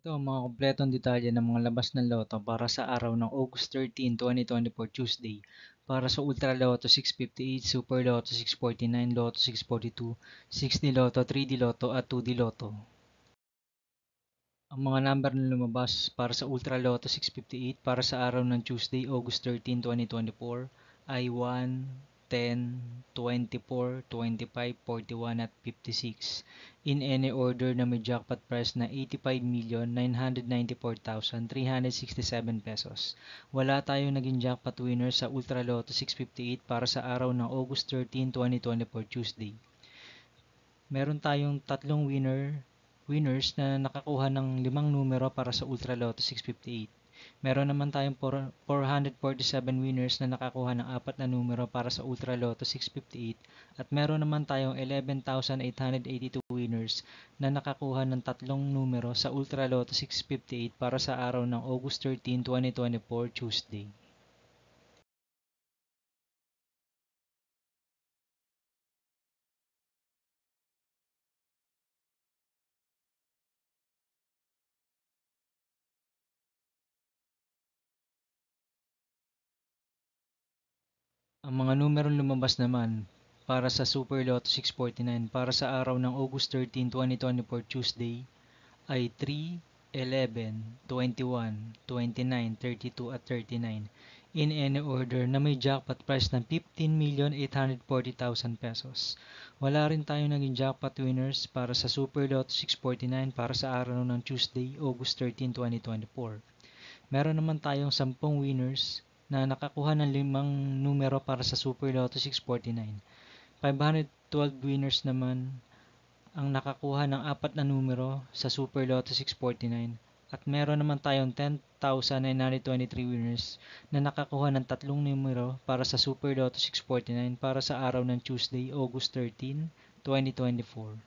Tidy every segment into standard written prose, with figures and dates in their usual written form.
Ito ang mga kumpletong detalye ng mga labas ng loto para sa araw ng August 13, 2024 Tuesday. Para sa Ultra Lotto 658, Super Lotto 649, Lotto 642, 6D Lotto, 3D Lotto at 2D Lotto. Ang mga number na lumabas para sa Ultra Lotto 658 para sa araw ng Tuesday, August 13, 2024 ay 1, 10, 24, 25, 41 at 56 in any order na may jackpot price na 85,994,367 pesos. Wala tayong naging jackpot winner sa Ultra Lotto 658 para sa araw ng August 13, 2024 Tuesday. Meron tayong tatlong winners na nakakuha ng 5 numero para sa Ultra Lotto 658. Meron naman tayong 447 winners na nakakuha ng 4 na numero para sa Ultra Lotto 658 at meron naman tayong 11,882 winners na nakakuha ng 3 numero sa Ultra Lotto 658 para sa araw ng August 13, 2024 Tuesday. Ang mga numerong lumabas naman para sa Super Lotto 649 para sa araw ng August 13, 2024 Tuesday ay 3, 11, 21, 29, 32 at 39 in any order na may jackpot price ng 15,840,000 pesos. Wala rin tayong naging jackpot winners para sa Super Lotto 649 para sa araw ng Tuesday, August 13, 2024. Meron naman tayong 10 winners na nakakuha ng 5 numero para sa Super Lotto 649. 512 winners naman ang nakakuha ng 4 na numero sa Super Lotto 649 at meron naman tayong 10,923 winners na nakakuha ng 3 numero para sa Super Lotto 649 para sa araw ng Tuesday, August 13, 2024.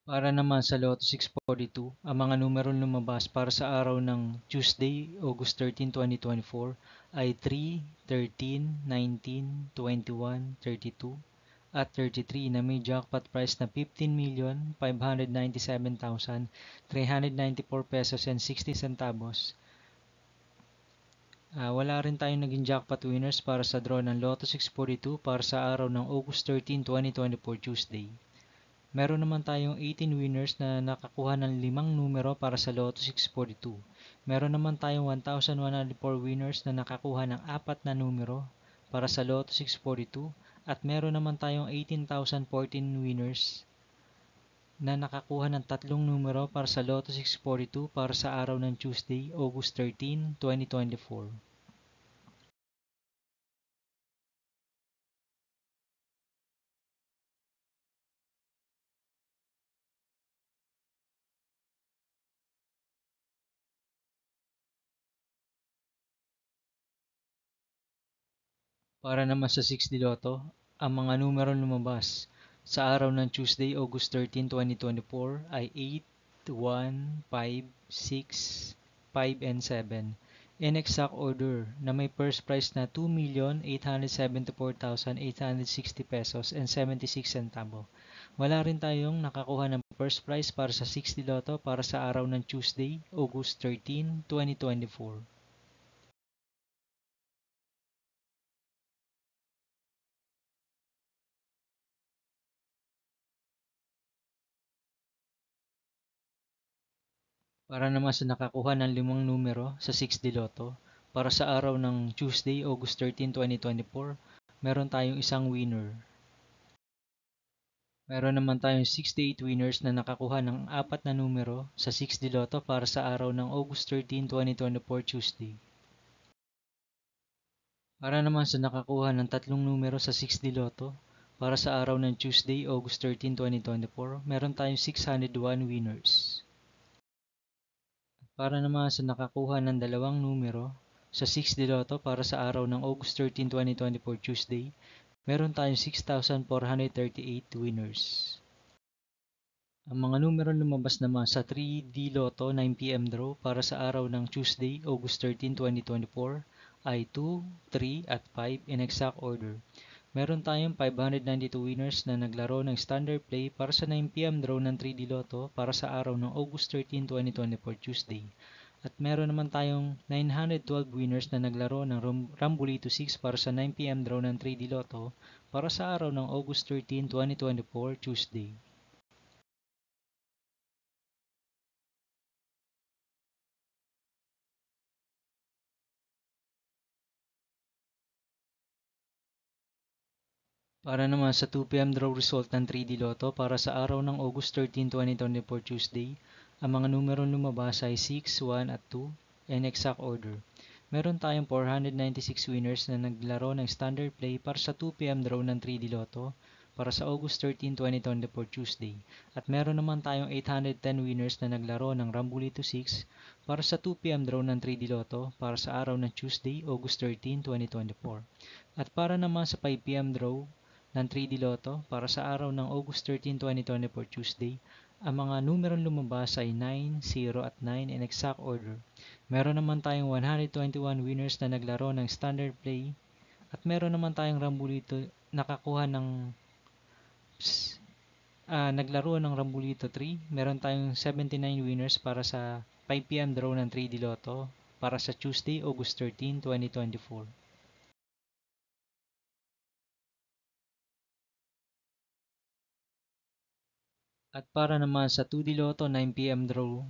Para naman sa Lotto 642, ang mga numerong lumabas para sa araw ng Tuesday, August 13, 2024 ay 3, 13, 19, 21, 32 at 33 na may jackpot price na 15,597,394 pesos and 60 centavos. Wala rin tayong naging jackpot winners para sa draw ng Lotto 642 para sa araw ng August 13, 2024 Tuesday. Meron naman tayong 18 winners na nakakuha ng 5 numero para sa Lotto 642. Meron naman tayong 1,104 winners na nakakuha ng 4 na numero para sa Lotto 642 at meron naman tayong 18,014 winners na nakakuha ng 3 numero para sa Lotto 642 para sa araw ng Tuesday, August 13, 2024. Para naman sa 6D Lotto, ang mga numerong lumabas sa araw ng Tuesday, August 13, 2024 ay 8, 1, 5, 6, 5, and 7 in exact order na may first prize na 2,874,860 pesos and 76 centavo. Wala rin tayong nakakuha ng first prize para sa 6D Lotto para sa araw ng Tuesday, August 13, 2024. Para naman sa nakakuha ng 5 numero sa 6D Lotto, para sa araw ng Tuesday, August 13, 2024, meron tayong isang winner. Meron naman tayong 68 winners na nakakuha ng 4 na numero sa 6D Lotto para sa araw ng August 13, 2024 Tuesday. Para naman sa nakakuha ng 3 numero sa 6D Lotto para sa araw ng Tuesday, August 13, 2024, meron tayong 601 winners. Para naman sa nakakuha ng 2 numero sa 6D Lotto para sa araw ng August 13, 2024 Tuesday, meron tayong 6,438 winners. Ang mga numerong lumabas naman sa 3D Lotto 9pm draw para sa araw ng Tuesday, August 13, 2024 ay 2, 3 at 5 in exact order. Meron tayong 592 winners na naglaro ng standard play para sa 9pm draw ng 3D Lotto para sa araw ng August 13, 2024 Tuesday. At meron naman tayong 912 winners na naglaro ng Rambolito 6 para sa 9pm draw ng 3D Lotto para sa araw ng August 13, 2024 Tuesday. Para naman sa 2pm draw result ng 3D Lotto para sa araw ng August 13, 2024 Tuesday, ang mga numerong lumabas ay 6, 1 at 2 in exact order. Meron tayong 496 winners na naglaro ng standard play para sa 2pm draw ng 3D Lotto para sa August 13, 2024 Tuesday. At meron naman tayong 810 winners na naglaro ng Rambolito 6 para sa 2pm draw ng 3D Lotto para sa araw ng Tuesday, August 13, 2024. At para naman sa 5pm draw ng 3D Lotto para sa araw ng August 13, 2024 Tuesday, ang mga numerong lumabas ay 9, 0 at 9 in exact order. Meron naman tayong 121 winners na naglaro ng standard play at meron naman tayong Rambolito nakakuha ng naglaro ng Rambolito 3. Meron tayong 79 winners para sa 5pm draw ng 3D Lotto para sa Tuesday, August 13, 2024. At para naman sa 2D Lotto 9pm draw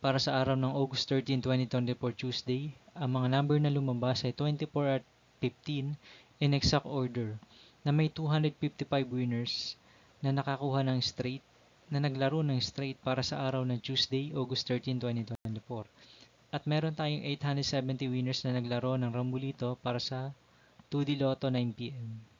para sa araw ng August 13, 2024 Tuesday, ang mga number na lumabas ay 24 at 15 in exact order na may 255 winners na nakakuha ng straight na naglaro ng straight para sa araw ng Tuesday, August 13, 2024. At meron tayong 870 winners na naglaro ng Rambolito para sa 2D Lotto 9pm.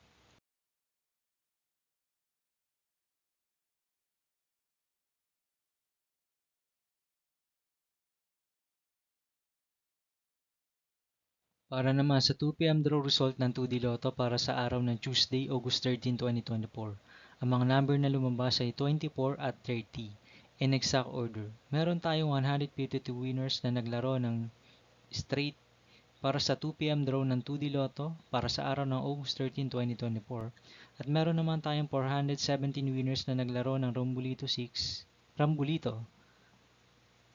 Para naman sa 2pm draw result ng 2D Lotto para sa araw ng Tuesday, August 13, 2024. Ang mga number na lumabas ay 24 at 30 in exact order. Meron tayong 152 winners na naglaro ng straight para sa 2pm draw ng 2D Lotto para sa araw ng August 13, 2024. At meron naman tayong 417 winners na naglaro ng Rambolito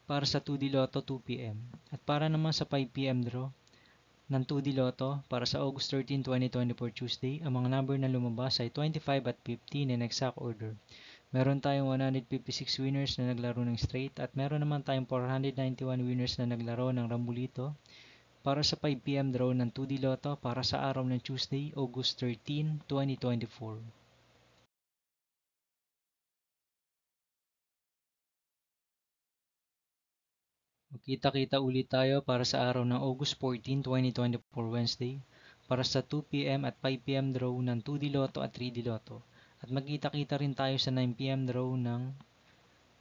para sa 2D Lotto 2pm. At para naman sa 5pm draw ng 2D Lotto para sa August 13, 2024 Tuesday, ang mga number na lumabas ay 25 at 15 in exact order. Meron tayong 156 winners na naglaro ng straight at meron naman tayong 491 winners na naglaro ng Rambolito para sa 5pm draw ng 2D Lotto para sa araw ng Tuesday, August 13, 2024. Magkita-kita ulit tayo para sa araw ng August 14, 2024 Wednesday para sa 2pm at 5pm draw ng 2D Lotto at 3D Lotto. At magkita-kita rin tayo sa 9pm draw ng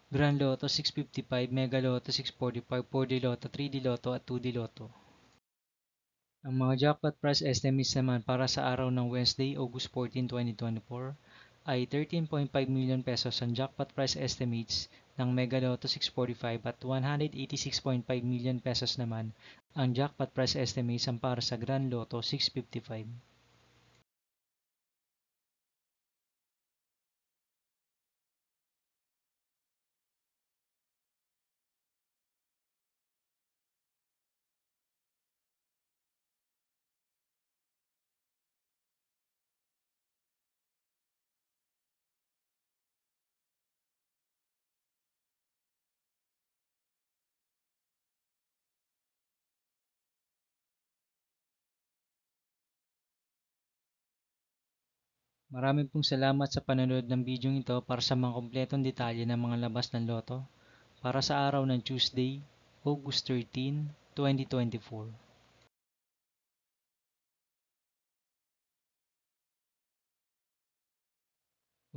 Grand Lotto 655, Mega Lotto 645, 4D Lotto, 3D Lotto at 2D Lotto. Ang mga jackpot price estimates naman para sa araw ng Wednesday, August 14, 2024 ay 13.5 million pesos ang jackpot price estimates ng Mega Lotto 645 at 186.5 million pesos naman ang jackpot price estimates para sa Grand Lotto 655. Maraming pong salamat sa panonood ng video ito para sa mga kompletong detalye ng mga labas ng loto para sa araw ng Tuesday, August 13, 2024.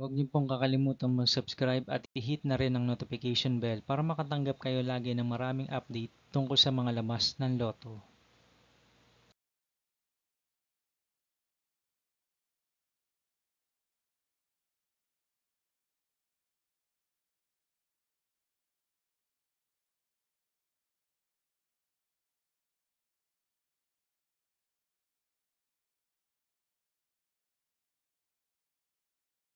Huwag niyo pong kakalimutang mag-subscribe at i-hit na rin ang notification bell para makatanggap kayo lagi ng maraming update tungkol sa mga labas ng loto.